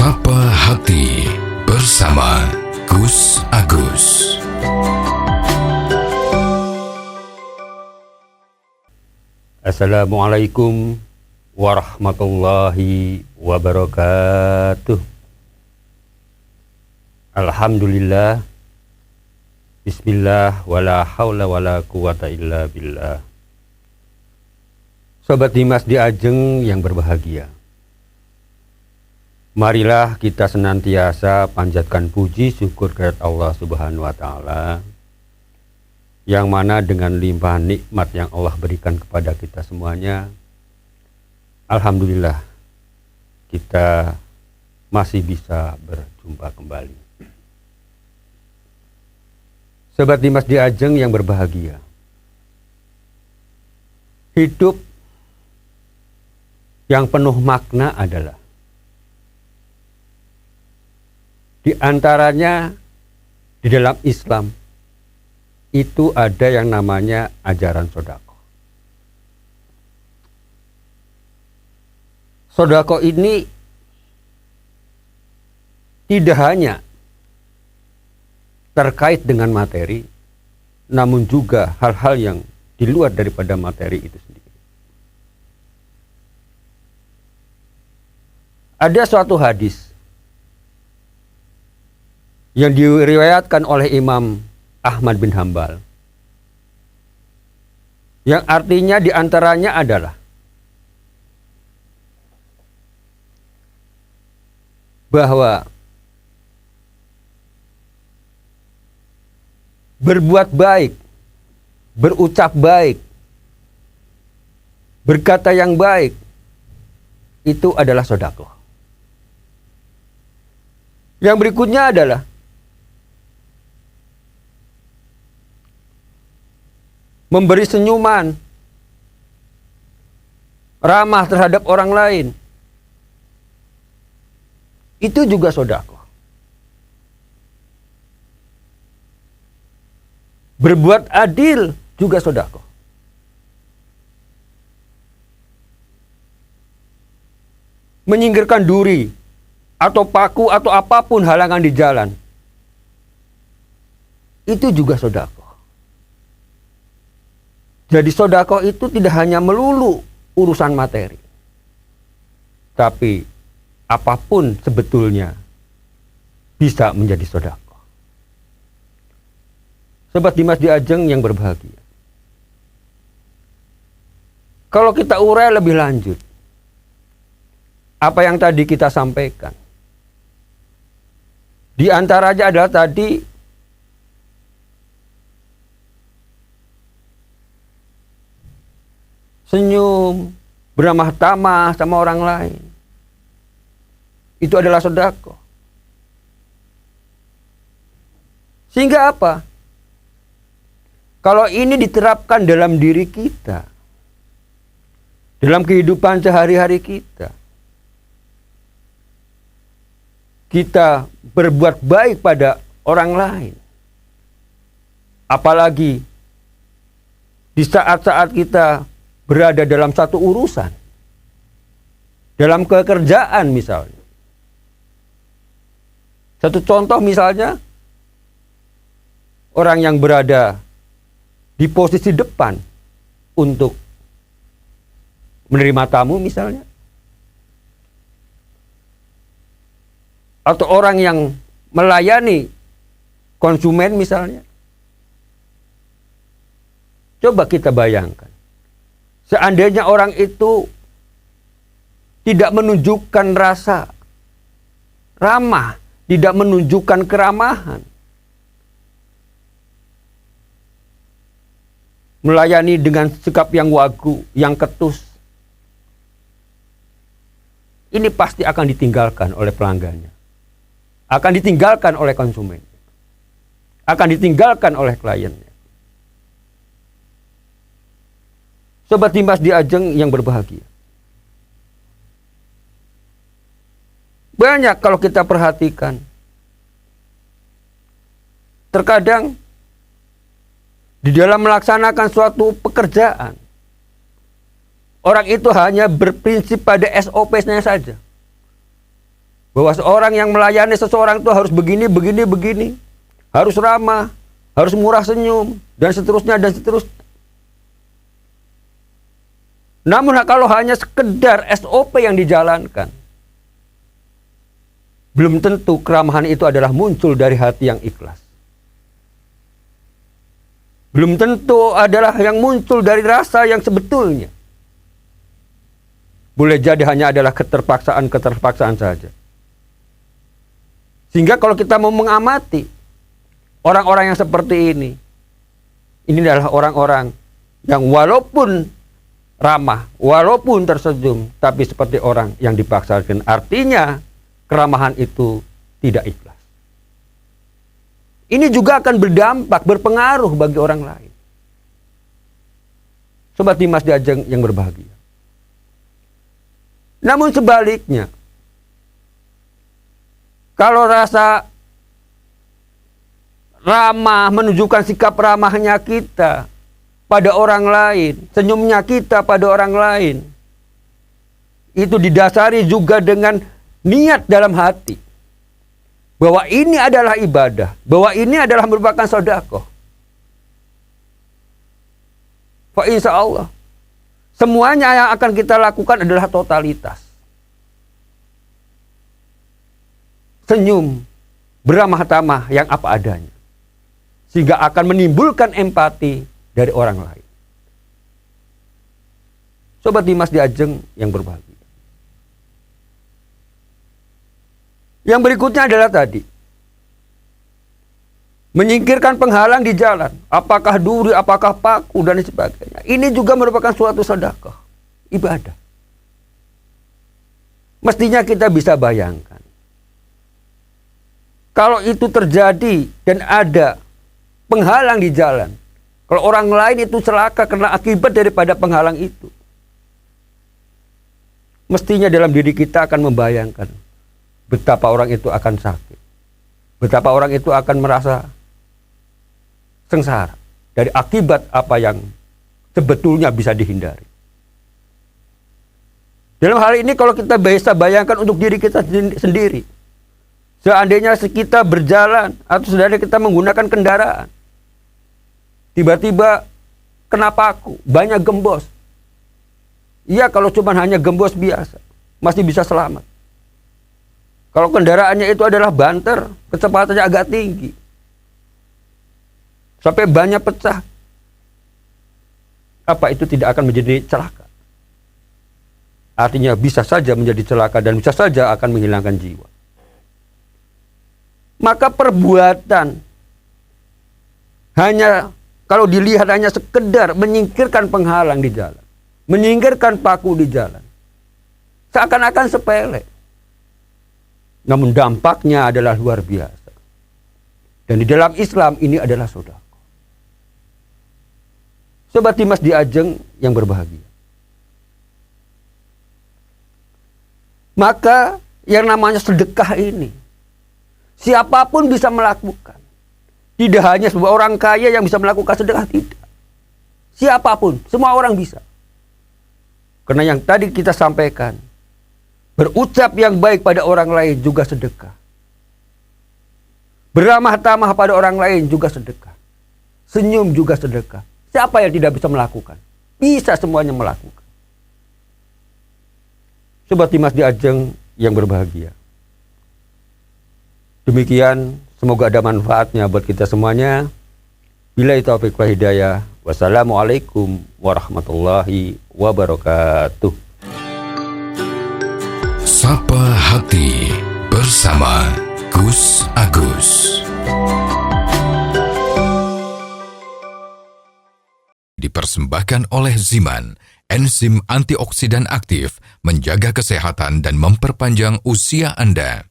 Sapa Hati bersama Gus Agus. Assalamualaikum warahmatullahi wabarakatuh. Alhamdulillah. Bismillah wala haula wala quwata illa billah. Sobat Dimas di Ajeng yang berbahagia, marilah kita senantiasa panjatkan puji syukur kehadirat Allah Subhanahu wa taala, yang mana dengan limpahan nikmat yang Allah berikan kepada kita semuanya, alhamdulillah kita masih bisa berjumpa kembali. Sobat Dimas di Ajeng yang berbahagia, hidup yang penuh makna adalah di antaranya di dalam Islam itu ada yang namanya ajaran sodako. Sodako ini tidak hanya terkait dengan materi, namun juga hal-hal yang di luar daripada materi itu sendiri. Ada suatu hadis yang diriwayatkan oleh Imam Ahmad bin Hambal, yang artinya diantaranya adalah bahwa berbuat baik, berucap baik, berkata yang baik, itu adalah sedekah. Yang berikutnya adalah memberi senyuman, ramah terhadap orang lain. Itu juga sedekah. Berbuat adil juga sedekah. Menyingkirkan duri atau paku atau apapun halangan di jalan, itu juga sedekah. Jadi sedekah itu tidak hanya melulu urusan materi, tapi apapun sebetulnya bisa menjadi sedekah. Sobat Dimas di Ajeng yang berbahagia, kalau kita urai lebih lanjut apa yang tadi kita sampaikan, di antaranya adalah tadi senyum, beramah tamah sama orang lain. Itu adalah sedekah. Sehingga apa? Kalau ini diterapkan dalam diri kita, dalam kehidupan sehari-hari kita berbuat baik pada orang lain. Apalagi di saat-saat kita berada dalam satu urusan, dalam pekerjaan misalnya. Satu contoh misalnya, orang yang berada di posisi depan untuk menerima tamu misalnya, atau orang yang melayani konsumen misalnya. Coba kita bayangkan, seandainya orang itu tidak menunjukkan rasa ramah, tidak menunjukkan keramahan, melayani dengan sikap yang wagu, yang ketus, ini pasti akan ditinggalkan oleh pelanggannya, akan ditinggalkan oleh konsumen, akan ditinggalkan oleh kliennya. Sobat Dimas di Ajeng yang berbahagia, banyak kalau kita perhatikan, terkadang di dalam melaksanakan suatu pekerjaan, orang itu hanya berprinsip pada SOP-nya saja. Bahwa seorang yang melayani seseorang itu harus begini, begini, begini. Harus ramah, harus murah senyum, dan seterusnya, dan seterusnya. Namun kalau hanya sekedar SOP yang dijalankan, belum tentu keramahan itu adalah muncul dari hati yang ikhlas. Belum tentu adalah yang muncul dari rasa yang sebetulnya. Boleh jadi hanya adalah keterpaksaan saja. Sehingga kalau kita mau mengamati orang-orang yang seperti ini adalah orang-orang yang walaupun ramah, walaupun tersenyum, tapi seperti orang yang dipaksakan. Artinya keramahan itu tidak ikhlas. Ini juga akan berdampak, berpengaruh bagi orang lain. Sobat Dimas di Ajeng yang berbahagia. Namun sebaliknya, kalau rasa ramah, menunjukkan sikap ramahnya kita pada orang lain, senyumnya kita pada orang lain, itu didasari juga dengan niat dalam hati bahwa ini adalah ibadah, bahwa ini adalah merupakan sedekah. Fa insya Allah semuanya yang akan kita lakukan adalah totalitas. Senyum, beramah tamah yang apa adanya, sehingga akan menimbulkan empati dari orang lain. Sobat Dimas di Ajeng yang berbahagia. Yang berikutnya adalah tadi, menyingkirkan penghalang di jalan, apakah duri, apakah paku, dan sebagainya. Ini juga merupakan suatu sedekah, ibadah. Mestinya kita bisa bayangkan, kalau itu terjadi dan ada penghalang di jalan, kalau orang lain itu celaka karena akibat daripada penghalang itu, mestinya dalam diri kita akan membayangkan betapa orang itu akan sakit, betapa orang itu akan merasa sengsara dari akibat apa yang sebetulnya bisa dihindari. Dalam hal ini kalau kita bisa bayangkan untuk diri kita sendiri, seandainya kita berjalan atau seandainya kita menggunakan kendaraan, tiba-tiba kena paku, banyak gembos. Iya, kalau cuma hanya gembos biasa, masih bisa selamat. Kalau kendaraannya itu adalah banter, kecepatannya agak tinggi, sampai banyak pecah, apa itu tidak akan menjadi celaka? Artinya bisa saja menjadi celaka dan bisa saja akan menghilangkan jiwa. Maka perbuatan hanya, kalau dilihat hanya sekedar menyingkirkan penghalang di jalan, menyingkirkan paku di jalan, seakan-akan sepele. Namun dampaknya adalah luar biasa. Dan di dalam Islam ini adalah sedekah. Sobat Dimas di Ajeng yang berbahagia. Maka yang namanya sedekah ini, siapapun bisa melakukan. Tidak hanya sebuah orang kaya yang bisa melakukan sedekah, tidak. Siapapun, semua orang bisa. Karena yang tadi kita sampaikan, berucap yang baik pada orang lain juga sedekah. Beramah tamah pada orang lain juga sedekah. Senyum juga sedekah. Siapa yang tidak bisa melakukan? Bisa semuanya melakukan. Sobat Dimas di Ajeng yang berbahagia. Demikian, semoga ada manfaatnya buat kita semuanya. Billahi taufiq wal hidayah. Wassalamualaikum warahmatullahi wabarakatuh. Sapa Hati bersama Gus Agus. Dipersembahkan oleh Ziman, enzim antioksidan aktif, menjaga kesehatan dan memperpanjang usia Anda.